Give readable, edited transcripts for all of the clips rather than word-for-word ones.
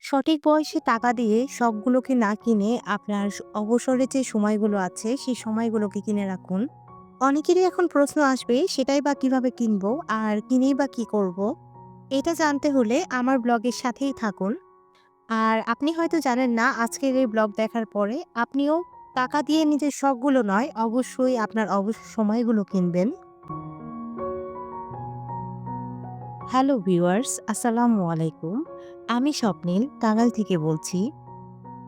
সঠিক বয়সে টাকা দিয়ে শখগুলোকে না কিনে আপনার অবসরের যে সময়গুলো আছে সেই সময়গুলোকে কিনে রাখুন। অনেকেরই এখন প্রশ্ন আসবে সেটাই বা কিভাবে কিনবো আর কিনেই বা কি করব? এটা জানতে হলে আমার ব্লগের সাথেই থাকুন। আর আপনি হয়তো জানেন না আজকের এই ব্লগ দেখার পরে আপনিও টাকা দিয়ে নিজের শখগুলো নয় অবশ্যই আপনার অবসর সময়গুলো কিনবেন। হ্যালো ভিউয়ার্স, আসসালামু আলাইকুম। আমি স্বপ্নিল টাঙ্গাইল থেকে বলছি।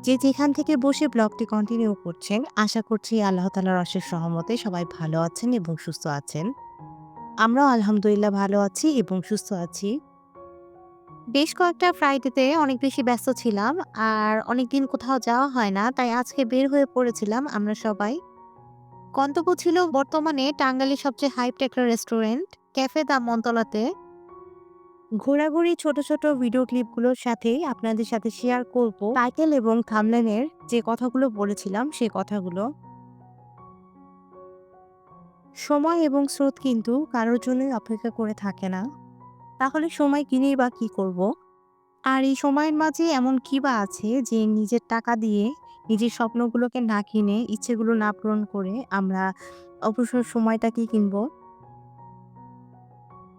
যে যেখান থেকে বসে ব্লগটি কন্টিনিউ করছেন, আশা করছি আল্লাহ তাআলার অশেষ রহমতে সবাই ভালো আছেন এবং সুস্থ আছেন। আমরাও আলহামদুলিল্লাহ ভালো আছি এবং সুস্থ আছি। বেশ কয়েকটা ফ্রাইডেতে অনেক বেশি ব্যস্ত ছিলাম আর অনেকদিন কোথাও যাওয়া হয় না। তাই আজকে বের হয়ে পড়েছিলাম আমরা সবাই। গন্তব্য ছিল বর্তমানে টাঙ্গাইলের সবচেয়ে হাইপড একটা রেস্টুরেন্ট ক্যাফে দ্য মনতলাতে। ঘোরাঘুরি ছোট, ছোট ভিডিও ক্লিপগুলোর সাথেই আপনাদের সাথে শেয়ার করব টাইটেল এবং থাম্বনেইলের যে কথাগুলো বলেছিলাম সে কথাগুলো। সময় এবং স্রোত কিন্তু কারোর জন্যই অপেক্ষা করে থাকে না। তাহলে সময় কিনেই বা কি করব? আর এই সময়ের মাঝে এমন কি বা আছে যে নিজের টাকা দিয়ে নিজের স্বপ্নগুলোকে না কিনে, ইচ্ছেগুলো না পূরণ করে আমরা অবসর সময়টাকে কিনবো?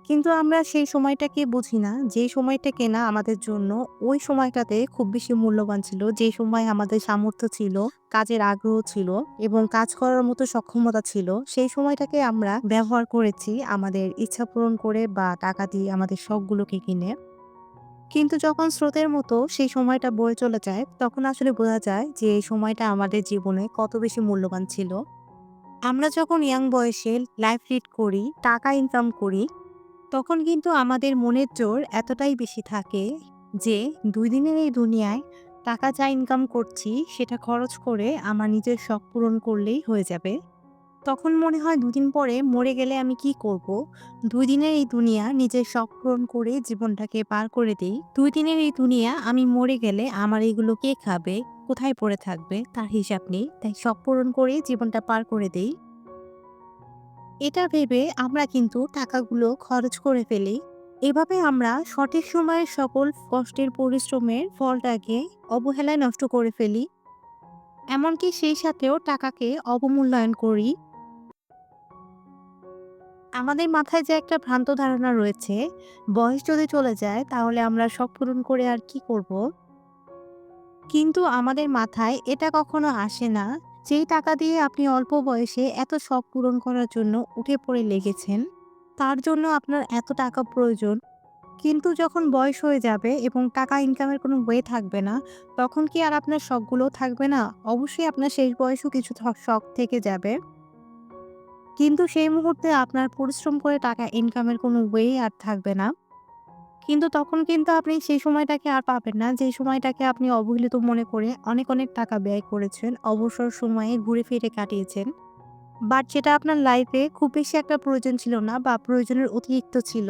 কিন্তু আমরা সেই সময়টাকে বুঝি না, যে সময়টা কেনা আমাদের জন্য ওই সময়টাতে খুব বেশি মূল্যবান ছিল। যে সময় আমাদের সামর্থ্য ছিল, কাজের আগ্রহ ছিল এবং কাজ করার মতো সক্ষমতা ছিল, সেই সময়টাকে আমরা ব্যবহার করেছি আমাদের ইচ্ছা পূরণ করে বা টাকা দিয়ে আমাদের শখগুলোকে কিনে। কিন্তু যখন স্রোতের মতো সেই সময়টা বয়ে চলে যায়, তখন আসলে বোঝা যায় যে এই সময়টা আমাদের জীবনে কত বেশি মূল্যবান ছিল। আমরা যখন ইয়াং বয়সে লাইফ লিড করি, টাকা ইনকাম করি তখন কিন্তু আমাদের মনের জোর এতটাই বেশি থাকে যে ২ দিনের এই দুনিয়ায় টাকা যা ইনকাম করছি সেটা খরচ করে আমার নিজের শখ পূরণ করলেই হয়ে যাবে। তখন মনে হয় ২ দিন পরে মরে গেলে আমি কি করব? ২ দিনের এই দুনিয়া নিজের শখ পূরণ করে জীবনটাকে পার করে দেই। ২ দিনের এই দুনিয়া আমি মরে গেলে আমার এগুলো কে খাবে? কোথায় পড়ে থাকবে? তার হিসাব নেই। তাই শখ পূরণ করেই জীবনটা পার করে দেই। এটা ভেবে আমরা কিন্তু টাকাগুলো খরচ করে ফেলি। এভাবে আমরা সঠিক সময়ে সকল কষ্টের পরিশ্রমের ফলটাকে অবহেলায় নষ্ট করে ফেলি। এমনকি সেই সাথেও টাকাকে অবমূল্যায়ন করি। আমাদের মাথায় যে একটা ভ্রান্ত ধারণা রয়েছে, বয়স যদি চলে যায় তাহলে আমরা শখ পূরণ করে আর কি করব? কিন্তু আমাদের মাথায় এটা কখনো আসে না, যেই টাকা দিয়ে আপনি অল্প বয়সে এত শখ পূরণ করার জন্য উঠে পড়ে লেগেছেন, তার জন্য আপনার এত টাকা প্রয়োজন। কিন্তু যখন বয়স হয়ে যাবে এবং টাকা ইনকামের কোনো ওয়ে থাকবে না, তখন কি আর আপনার শখগুলোও থাকবে না? অবশ্যই আপনার শেষ বয়সেও কিছু শখ থেকে যাবে। কিন্তু সেই মুহূর্তে আপনার পরিশ্রম করে টাকা ইনকামের কোনো ওয়ে আর থাকবে না। কিন্তু তখন কিন্তু আপনি সেই সময়টাকে আর পাবেন না, যে সময়টাকে আপনি অবহেলিত মনে করে অনেক, অনেক টাকা ব্যয় করেছেন, অবসর সময়ে ঘুরে ফিরে কাটিয়েছেন। বাট যেটা আপনার লাইফে খুব বেশি একটা প্রয়োজন ছিল না বা প্রয়োজনের অতিরিক্ত ছিল।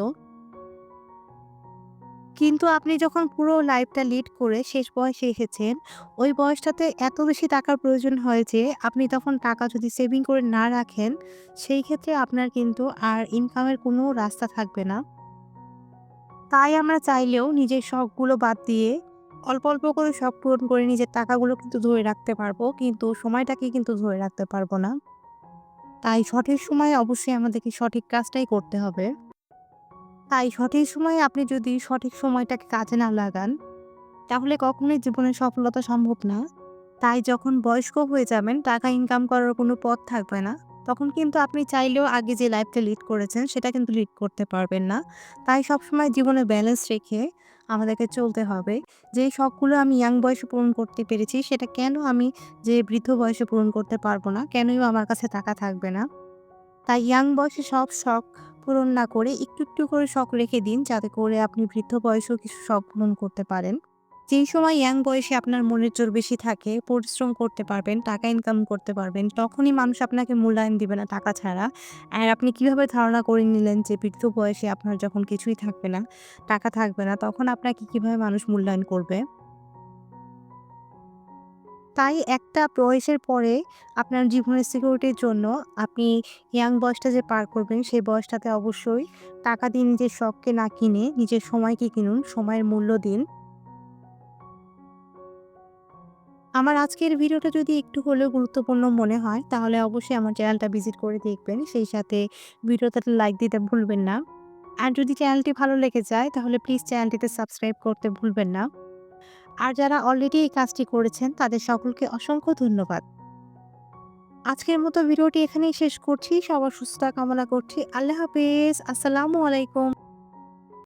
কিন্তু আপনি যখন পুরো লাইফটা লিড করে শেষ বয়সে এসেছেন, ওই বয়সটাতে এত বেশি টাকার প্রয়োজন হয় যে আপনি তখন টাকা যদি সেভিং করে না রাখেন, সেই ক্ষেত্রে আপনার কিন্তু আর ইনকামের কোনো রাস্তা থাকবে না। তাই আমরা চাইলেও নিজের শখগুলো বাদ দিয়ে অল্প, অল্প করে শখ পূরণ করে নিজের টাকাগুলো কিন্তু ধরে রাখতে পারবো। কিন্তু সময়টাকে কিন্তু ধরে রাখতে পারবো না। তাই সঠিক সময়ে অবশ্যই আমাদেরকে সঠিক কাজটাই করতে হবে। তাই সঠিক সময়ে আপনি যদি সঠিক সময়টাকে কাজে না লাগান তাহলে কখনোই জীবনে সফলতা সম্ভব না। তাই যখন বয়স্ক হয়ে যাবেন, টাকা ইনকাম করার কোনো পথ থাকবে না। তখন কিন্তু আপনি চাইলেও আগে যে লাইফটা লিড করেছেন, সেটা কিন্তু লিড করতে পারবেন না। তাই সবসময় জীবনে ব্যালেন্স রেখে আমাদেরকে চলতে হবে। যেই শখগুলো আমি ইয়াং বয়সে পূরণ করতে পেরেছি, সেটা কেন আমি যে বৃদ্ধ বয়সে পূরণ করতে পারবো না? কেনই বা আমার কাছে টাকা থাকবে না? তাই ইয়াং বয়সে সব শখ পূরণ না করে একটু, একটু করে শখ রেখে দিন, যাতে করে আপনি বৃদ্ধ বয়সেও কিছু শখ পূরণ করতে পারেন। যেই সময় ইয়াং বয়সে আপনার মনের জোর বেশি থাকে, পরিশ্রম করতে পারবেন, টাকা ইনকাম করতে পারবেন, তখনই মানুষ আপনাকে মূল্যায়ন দিবে না টাকা ছাড়া। আর আপনি কিভাবে ধারণা করে নিলেন যে বৃদ্ধ বয়সে আপনার যখন কিছুই থাকবে না, টাকা থাকবে না, তখন আপনাকে কিভাবে মানুষ মূল্যায়ন করবে? তাই একটা বয়সের পরে আপনার জীবনের সিকিউরিটির জন্য আপনি ইয়াং বয়সটা যে পার করবেন, সেই বয়সটাতে অবশ্যই টাকা দিয়ে নিজের শখকে না কিনে নিজের সময়কে কিনুন, সময়ের মূল্য দিন। আমার আজকের ভিডিওটা যদি একটু হলেও গুরুত্বপূর্ণ মনে হয় তাহলে অবশ্যই আমার চ্যানেলটা ভিজিট করে দেখবেন। সেই সাথে ভিডিওটাতে লাইক দিতে ভুলবেন না। আর যদি চ্যানেলটি ভালো লেগে যায় তাহলে প্লিজ চ্যানেলটিতে সাবস্ক্রাইব করতে ভুলবেন না। আর যারা অলরেডি এই কাজটি করেছেন তাদের সকলকে অসংখ্য ধন্যবাদ। আজকের মতো ভিডিওটি এখানেই শেষ করছি। সবার সুস্থতা কামনা করছি। আল্লাহ হাফেজ। আসসালামু আলাইকুম।